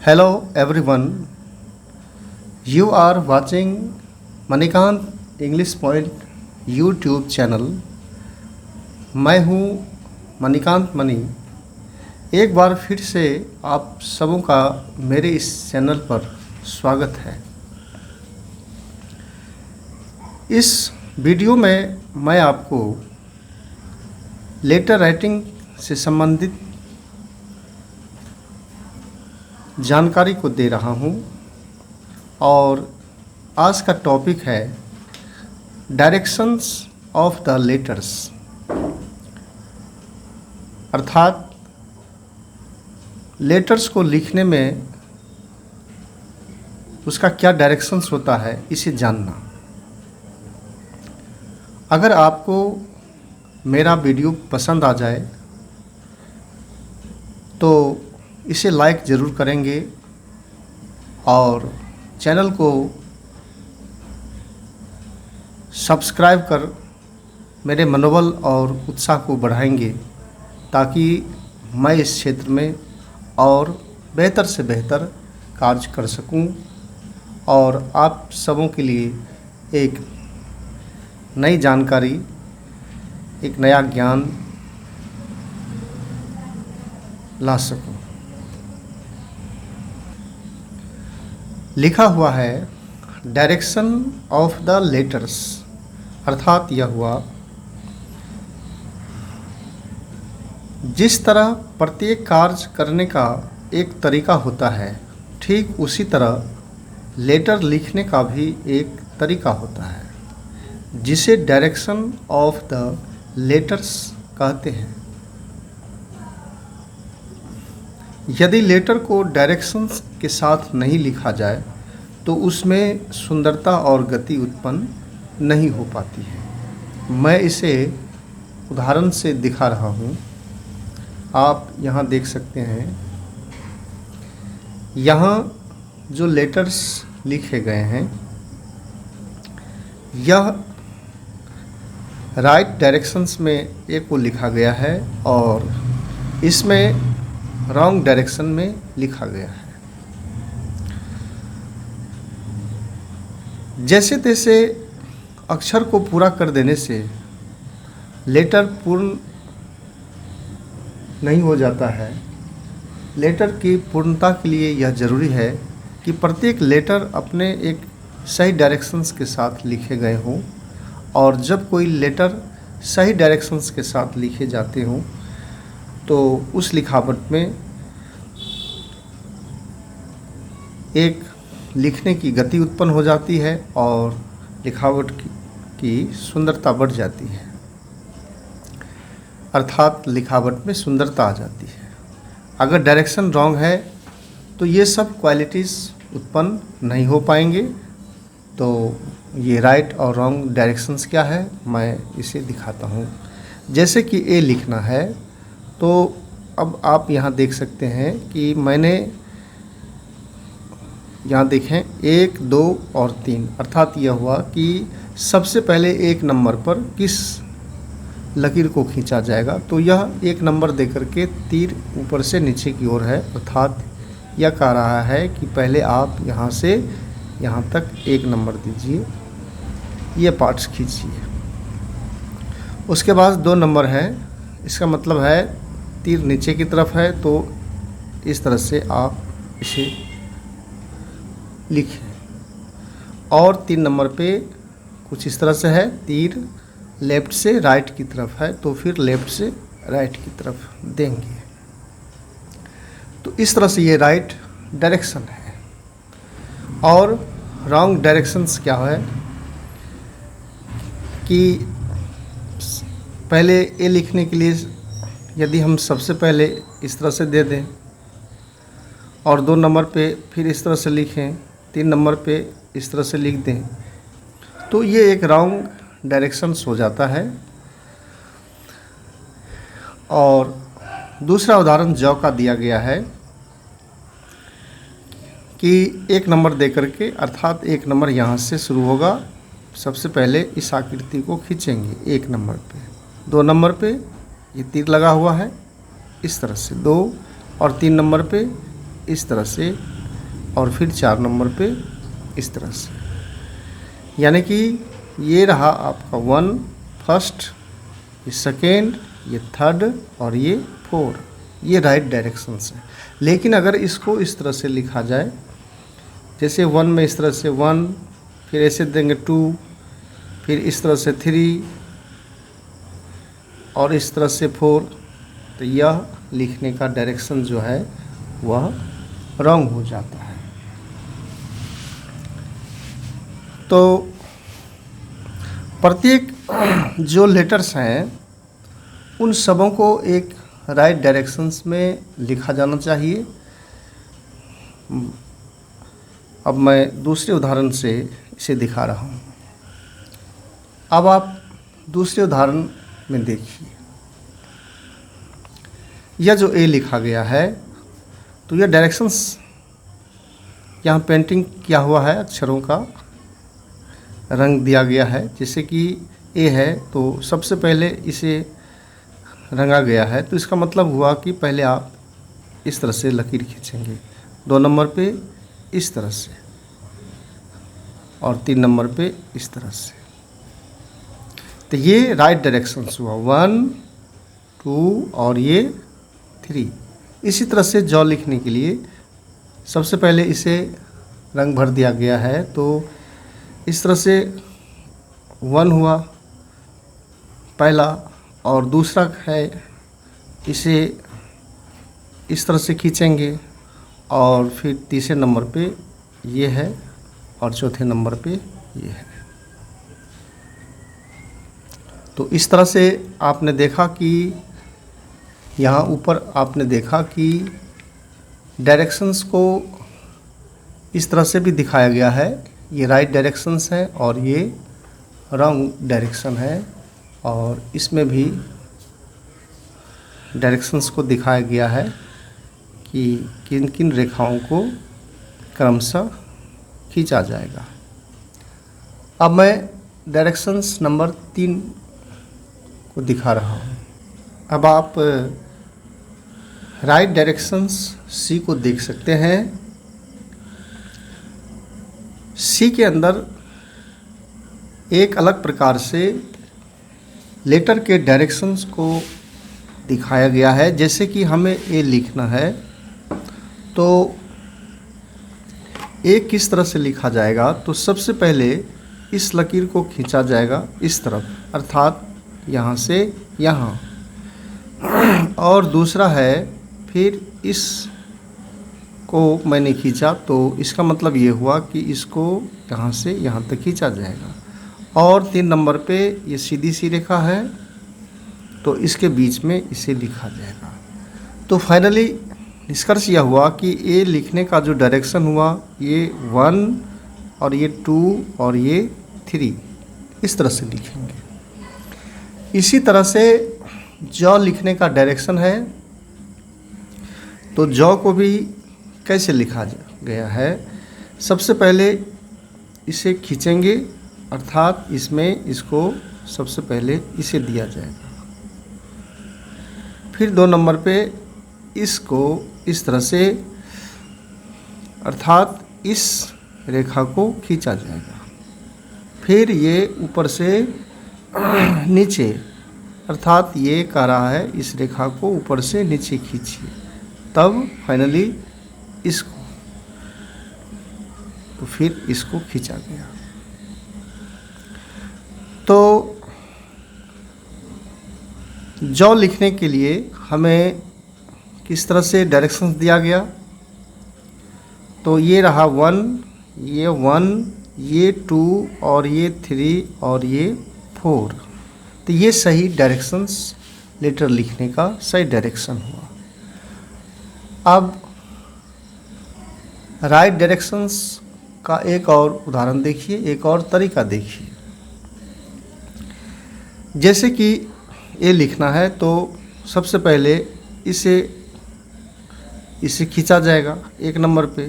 Hello everyone, you are watching Manikant English point YouTube channel. मैं हूँ मणिकांत मणि। एक बार फिर से आप सबों का मेरे इस चैनल पर स्वागत है। इस वीडियो में मैं आपको लेटर राइटिंग से संबंधित जानकारी को दे रहा हूँ और आज का टॉपिक है डायरेक्शंस ऑफ द लेटर्स, अर्थात लेटर्स को लिखने में उसका क्या डायरेक्शंस होता है, इसे जानना। अगर आपको मेरा वीडियो पसंद आ जाए तो इसे लाइक ज़रूर करेंगे और चैनल को सब्सक्राइब कर मेरे मनोबल और उत्साह को बढ़ाएंगे ताकि मैं इस क्षेत्र में और बेहतर से बेहतर कार्य कर सकूं और आप सबों के लिए एक नई जानकारी, एक नया ज्ञान ला सकूं। लिखा हुआ है डायरेक्शन ऑफ द लेटर्स, अर्थात यह हुआ जिस तरह प्रत्येक कार्य करने का एक तरीका होता है, ठीक उसी तरह लेटर लिखने का भी एक तरीका होता है जिसे डायरेक्शन ऑफ द लेटर्स कहते हैं। यदि लेटर को डायरेक्शंस के साथ नहीं लिखा जाए तो उसमें सुंदरता और गति उत्पन्न नहीं हो पाती है। मैं इसे उदाहरण से दिखा रहा हूँ। आप यहाँ देख सकते हैं, यहाँ जो लेटर्स लिखे गए हैं यह राइट डायरेक्शंस में एक को लिखा गया है और इसमें रॉन्ग डायरेक्शन में लिखा गया है। जैसे तैसे अक्षर को पूरा कर देने से लेटर पूर्ण नहीं हो जाता है। लेटर की पूर्णता के लिए यह ज़रूरी है कि प्रत्येक लेटर अपने एक सही डायरेक्शंस के साथ लिखे गए हों और जब कोई लेटर सही डायरेक्शंस के साथ लिखे जाते हों तो उस लिखावट में एक लिखने की गति उत्पन्न हो जाती है और लिखावट की सुंदरता बढ़ जाती है, अर्थात लिखावट में सुंदरता आ जाती है। अगर डायरेक्शन रॉन्ग है तो ये सब क्वालिटीज़ उत्पन्न नहीं हो पाएंगे। तो ये राइट और रॉन्ग डायरेक्शंस क्या है, मैं इसे दिखाता हूँ। जैसे कि ए लिखना है तो अब आप यहाँ देख सकते हैं कि मैंने यहाँ देखें 1, 2 और 3, अर्थात यह हुआ कि सबसे पहले एक नंबर पर किस लकीर को खींचा जाएगा। तो यह एक नंबर देकर के तीर ऊपर से नीचे की ओर है, अर्थात यह कह रहा है कि पहले आप यहाँ से यहाँ तक एक नंबर दीजिए, ये पार्ट्स खींचिए। उसके बाद 2 नंबर है, इसका मतलब है तीर नीचे की तरफ है, तो इस तरह से आप इसे लिखें। और 3 नंबर पे कुछ इस तरह से है, तीर लेफ़्ट से राइट की तरफ है, तो फिर लेफ़्ट से राइट की तरफ देंगे। तो इस तरह से ये राइट डायरेक्शन है। और रॉन्ग डायरेक्शंस क्या है कि पहले ए लिखने के लिए यदि हम सबसे पहले इस तरह से दे दें और 2 नंबर पे फिर इस तरह से लिखें, 3 नंबर पे इस तरह से लिख दें, तो ये एक रॉन्ग डायरेक्शंस हो जाता है। और दूसरा उदाहरण जौ का दिया गया है कि 1 नंबर दे करके, अर्थात 1 नंबर यहाँ से शुरू होगा, सबसे पहले इस आकृति को खींचेंगे 1 नंबर पे, 2 नंबर पे ये तीर लगा हुआ है, इस तरह से 2 और 3 नंबर पे इस तरह से, और फिर 4 नंबर पे इस तरह से। यानी कि ये रहा आपका 1 फर्स्ट, ये सेकेंड, ये थर्ड और ये 4, ये राइट डायरेक्शंस है। लेकिन अगर इसको इस तरह से लिखा जाए, जैसे 1 में इस तरह से 1, फिर ऐसे देंगे 2, फिर इस तरह से 3 और इस तरह से 4, तो यह लिखने का डायरेक्शन जो है वह रॉन्ग हो जाता है। तो प्रत्येक जो लेटर्स हैं उन सबों को एक राइट डायरेक्शंस में लिखा जाना चाहिए। अब मैं दूसरे उदाहरण से इसे दिखा रहा हूँ। अब आप दूसरे उदाहरण में देखिए, यह जो ए लिखा गया है, तो यह डायरेक्शंस यहाँ पेंटिंग किया हुआ है, अक्षरों का रंग दिया गया है। जैसे कि ए है तो सबसे पहले इसे रंगा गया है, तो इसका मतलब हुआ कि पहले आप इस तरह से लकीर खींचेंगे, 2 नंबर पे इस तरह से और 3 नंबर पे इस तरह से। तो ये राइट डायरेक्शंस हुआ, 1 2 और ये 3। इसी तरह से जॉ लिखने के लिए सबसे पहले इसे रंग भर दिया गया है, तो इस तरह से 1 हुआ पहला, और दूसरा है इसे इस तरह से खींचेंगे, और फिर तीसरे नंबर पे ये है और चौथे नंबर पे ये है। तो इस तरह से आपने देखा कि यहाँ ऊपर आपने देखा कि डायरेक्शंस को इस तरह से भी दिखाया गया है, ये राइट डायरेक्शंस है और ये रॉन्ग डायरेक्शन है, और इसमें भी डायरेक्शंस को दिखाया गया है कि किन किन रेखाओं को क्रमशः खींचा जाएगा। अब मैं डायरेक्शंस नंबर 3 को दिखा रहा हूँ। अब आप राइट डायरेक्शंस सी को देख सकते हैं। सी के अंदर एक अलग प्रकार से लेटर के डायरेक्शंस को दिखाया गया है। जैसे कि हमें ए लिखना है, तो ए किस तरह से लिखा जाएगा, तो सबसे पहले इस लकीर को खींचा जाएगा इस तरफ, अर्थात यहाँ से यहाँ, और दूसरा है फिर इस को मैंने खींचा, तो इसका मतलब ये हुआ कि इसको यहाँ से यहाँ तक खींचा जाएगा। और 3 नंबर पे ये सीधी सी रेखा है, तो इसके बीच में इसे लिखा जाएगा। तो फाइनली निष्कर्ष यह हुआ कि ए लिखने का जो डायरेक्शन हुआ, ये 1 और ये 2 और ये 3 इस तरह से लिखेंगे। इसी तरह से जॉ लिखने का डायरेक्शन है, तो जॉ को भी कैसे लिखा गया है, सबसे पहले इसे खींचेंगे, अर्थात इसमें इसको सबसे पहले इसे दिया जाएगा, फिर 2 नंबर पे इसको इस तरह से, अर्थात इस रेखा को खींचा जाएगा, फिर ये ऊपर से नीचे, अर्थात ये कह रहा है इस रेखा को ऊपर से नीचे खींचिए, तब फाइनली इसको, तो फिर इसको खींचा गया। तो जॉ लिखने के लिए हमें किस तरह से डायरेक्शंस दिया गया, तो ये रहा 1, ये 2 और ये 3 और ये 4। तो ये सही डायरेक्शंस लेटर लिखने का सही डायरेक्शन हुआ। अब राइट डायरेक्शंस का एक और उदाहरण देखिए, एक और तरीका देखिए। जैसे कि ए लिखना है, तो सबसे पहले इसे खींचा जाएगा 1 नंबर पे,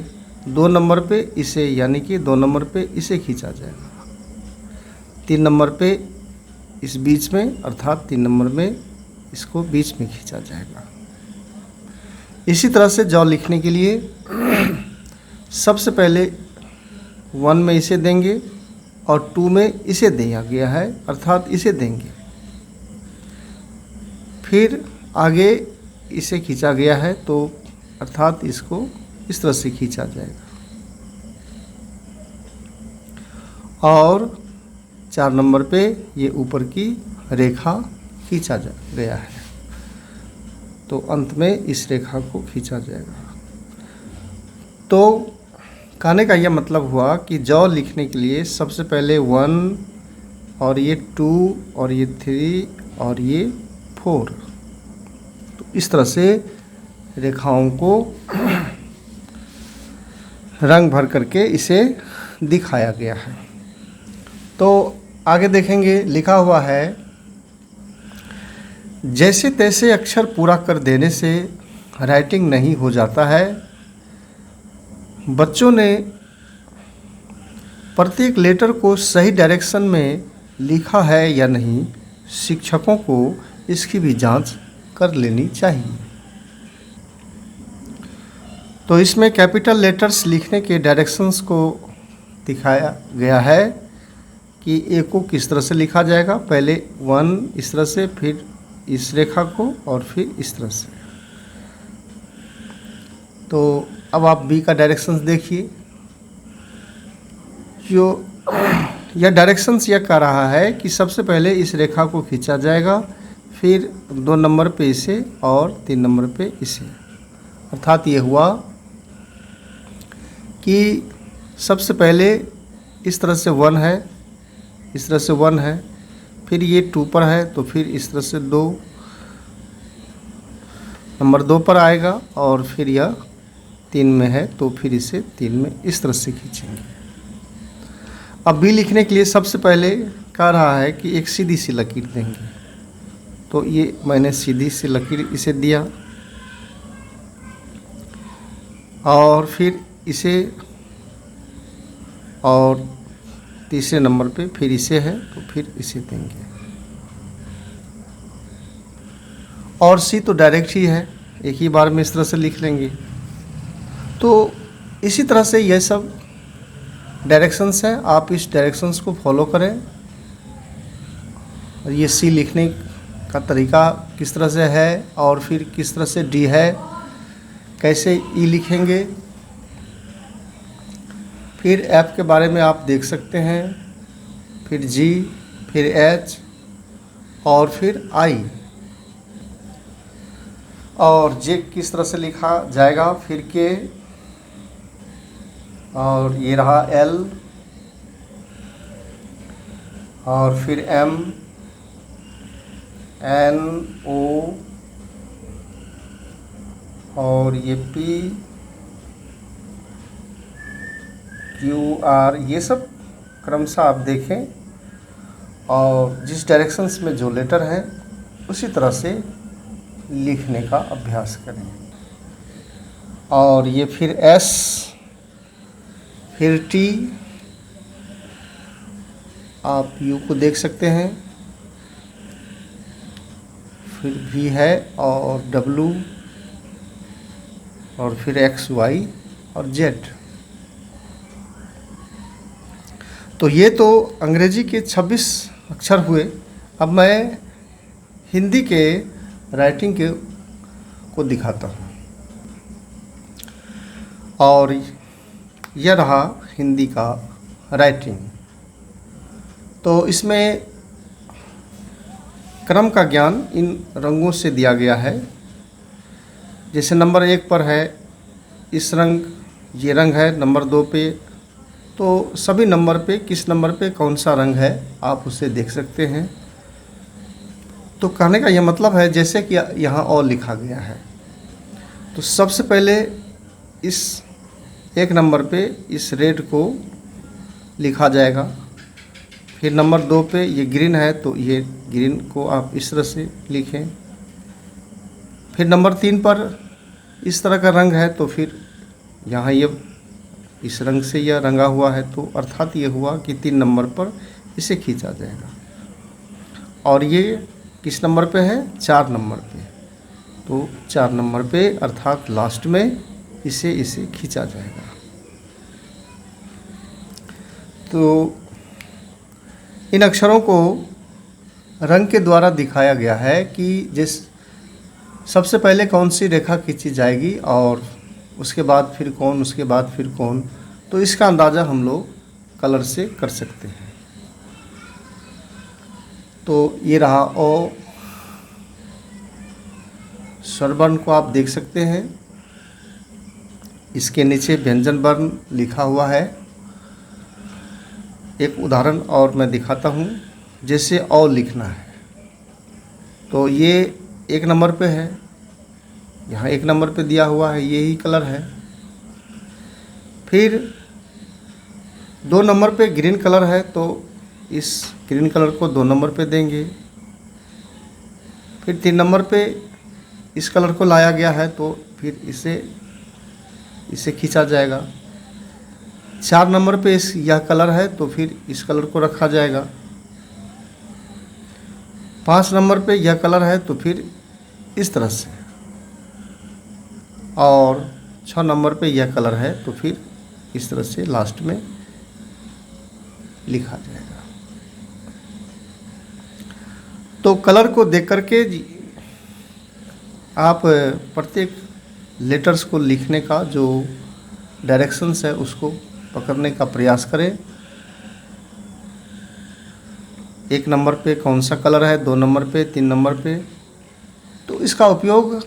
2 नंबर पे इसे, यानी कि 2 नंबर पे इसे खींचा जाएगा, 3 नंबर पे इस बीच में, अर्थात 3 नंबर में इसको बीच में खींचा जाएगा। इसी तरह से जौ लिखने के लिए सबसे पहले 1 में इसे देंगे और 2 में इसे दिया गया है, अर्थात इसे देंगे। फिर आगे इसे खींचा गया है तो अर्थात इसको इस तरह से खींचा जाएगा। और 4 नंबर पे ये ऊपर की रेखा खींचा गया है, तो अंत में इस रेखा को खींचा जाएगा। तो कहने का यह मतलब हुआ कि जौ लिखने के लिए सबसे पहले 1 और ये 2 और ये 3 और ये 4, तो इस तरह से रेखाओं को रंग भर करके इसे दिखाया गया है। तो आगे देखेंगे, लिखा हुआ है जैसे तैसे अक्षर पूरा कर देने से राइटिंग नहीं हो जाता है। बच्चों ने प्रत्येक लेटर को सही डायरेक्शन में लिखा है या नहीं, शिक्षकों को इसकी भी जांच कर लेनी चाहिए। तो इसमें कैपिटल लेटर्स लिखने के डायरेक्शंस को दिखाया गया है कि ए को किस तरह से लिखा जाएगा। पहले 1 इस तरह से, फिर इस रेखा को और फिर इस तरह से। तो अब आप बी का डायरेक्शंस देखिए। जो यह डायरेक्शंस यह कह रहा है कि सबसे पहले इस रेखा को खींचा जाएगा, फिर 2 नंबर पे इसे और 3 नंबर पे इसे। अर्थात ये हुआ कि सबसे पहले इस तरह से 1 है, इस तरह से 1 है, फिर ये 2 पर है तो फिर इस तरह से 2 नंबर 2 पर आएगा, और फिर यह 3 में है तो फिर इसे 3 में इस तरह से खींचेंगे। अब बी लिखने के लिए सबसे पहले कह रहा है कि एक सीधी सी लकीर देंगे, तो ये मैंने सीधी सी लकीर इसे दिया, और फिर इसे, और तीसरे नंबर पे फिर इसे है तो फिर इसे देंगे। और सी तो डायरेक्ट ही है, एक ही बार में इस तरह से लिख लेंगे। तो इसी तरह से यह सब डायरेक्शंस हैं, आप इस डायरेक्शंस को फॉलो करें। और ये सी लिखने का तरीका किस तरह से है, और फिर किस तरह से डी है, कैसे ई लिखेंगे, फिर एफ के बारे में आप देख सकते हैं, फिर जी, फिर एच और फिर आई, और जे किस तरह से लिखा जाएगा, फिर के, और ये रहा एल, और फिर एम, एन, ओ, और ये पी, क्यू, आर, ये सब क्रमशः आप देखें, और जिस डायरेक्शंस में जो लेटर हैं उसी तरह से लिखने का अभ्यास करें। और ये फिर एस, फिर टी, आप यू को देख सकते हैं, फिर भी है, और डब्लू, और फिर एक्स, वाई और जेड। तो ये तो अंग्रेजी के 26 अक्षर हुए। अब मैं हिंदी के राइटिंग को दिखाता हूँ, और यह रहा हिंदी का राइटिंग। तो इसमें क्रम का ज्ञान इन रंगों से दिया गया है। जैसे नंबर 1 पर है इस रंग, ये रंग है। नंबर 2 पे, तो सभी नंबर पे किस नंबर पे कौन सा रंग है आप उसे देख सकते हैं। तो कहने का यह मतलब है जैसे कि यहाँ और लिखा गया है, तो सबसे पहले इस 1 नंबर पे इस रेड को लिखा जाएगा, फिर नंबर 2 पे ये ग्रीन है तो ये ग्रीन को आप इस तरह से लिखें, फिर नंबर 3 पर इस तरह का रंग है तो फिर यहाँ ये इस रंग से यह रंगा हुआ है, तो अर्थात ये हुआ कि 3 नंबर पर इसे खींचा जाएगा। और ये किस नंबर पे है? 4 नंबर पे। तो 4 नंबर पे अर्थात लास्ट में इसे खींचा जाएगा। तो इन अक्षरों को रंग के द्वारा दिखाया गया है कि जिस सबसे पहले कौन सी रेखा खींची जाएगी और उसके बाद फिर कौन, उसके बाद फिर कौन। तो इसका अंदाज़ा हम लोग कलर से कर सकते हैं। तो ये रहा ओ, स्वर वर्ण को आप देख सकते हैं। इसके नीचे व्यंजन वर्ण लिखा हुआ है। एक उदाहरण और मैं दिखाता हूँ। जैसे औ लिखना है तो ये 1 नंबर पे है, यहाँ 1 नंबर पे दिया हुआ है, यही कलर है। फिर 2 नंबर पे ग्रीन कलर है तो इस ग्रीन कलर को 2 नंबर पे देंगे। फिर 3 नंबर पे इस कलर को लाया गया है तो फिर इसे खींचा जाएगा। 4 नंबर पे यह कलर है तो फिर इस कलर को रखा जाएगा। 5 नंबर पे यह कलर है तो फिर इस तरह से, और 6 नंबर पे यह कलर है तो फिर इस तरह से लास्ट में लिखा जाएगा। तो कलर को देख करके आप प्रत्येक लेटर्स को लिखने का जो डायरेक्शंस है उसको पकड़ने का प्रयास करें। 1 नंबर पे कौन सा कलर है, 2 नंबर पे, 3 नंबर पे। तो इसका उपयोग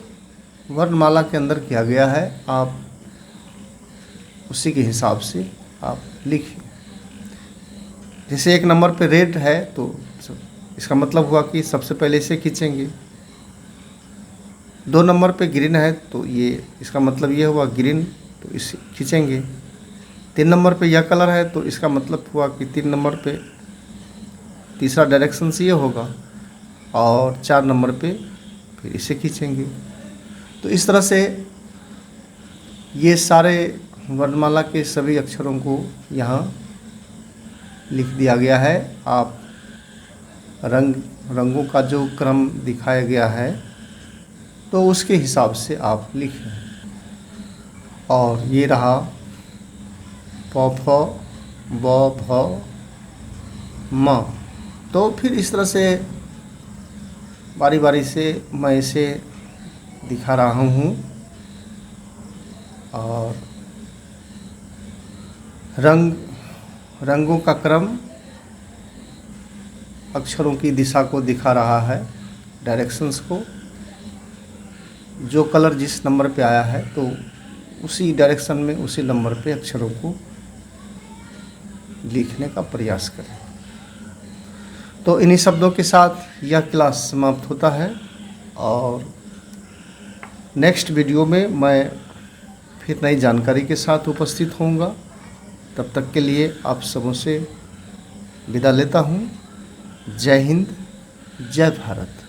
वर्णमाला के अंदर किया गया है। आप उसी के हिसाब से आप लिखिए। जैसे 1 नंबर पे रेड है तो इसका मतलब हुआ कि सबसे पहले इसे खींचेंगे। 2 नंबर पे ग्रीन है तो ये इसका मतलब ये हुआ ग्रीन, तो इसे खींचेंगे। 3 नंबर पे यह कलर है तो इसका मतलब हुआ कि 3 नंबर पे तीसरा डायरेक्शन से ये होगा, और 4 नंबर पे फिर इसे खींचेंगे। तो इस तरह से ये सारे वर्णमाला के सभी अक्षरों को यहाँ लिख दिया गया है। आप रंगों का जो क्रम दिखाया गया है तो उसके हिसाब से आप लिखें। और ये रहा प फ ब भ म। तो फिर इस तरह से बारी बारी से मैं इसे दिखा रहा हूँ। और रंगों का क्रम अक्षरों की दिशा को दिखा रहा है, डायरेक्शंस को। जो कलर जिस नंबर पे आया है तो उसी डायरेक्शन में उसी नंबर पे अक्षरों को लिखने का प्रयास करें। तो इन्हीं शब्दों के साथ यह क्लास समाप्त होता है, और नेक्स्ट वीडियो में मैं फिर नई जानकारी के साथ उपस्थित होऊंगा। तब तक के लिए आप सबों से विदा लेता हूँ। जय हिंद, जय भारत।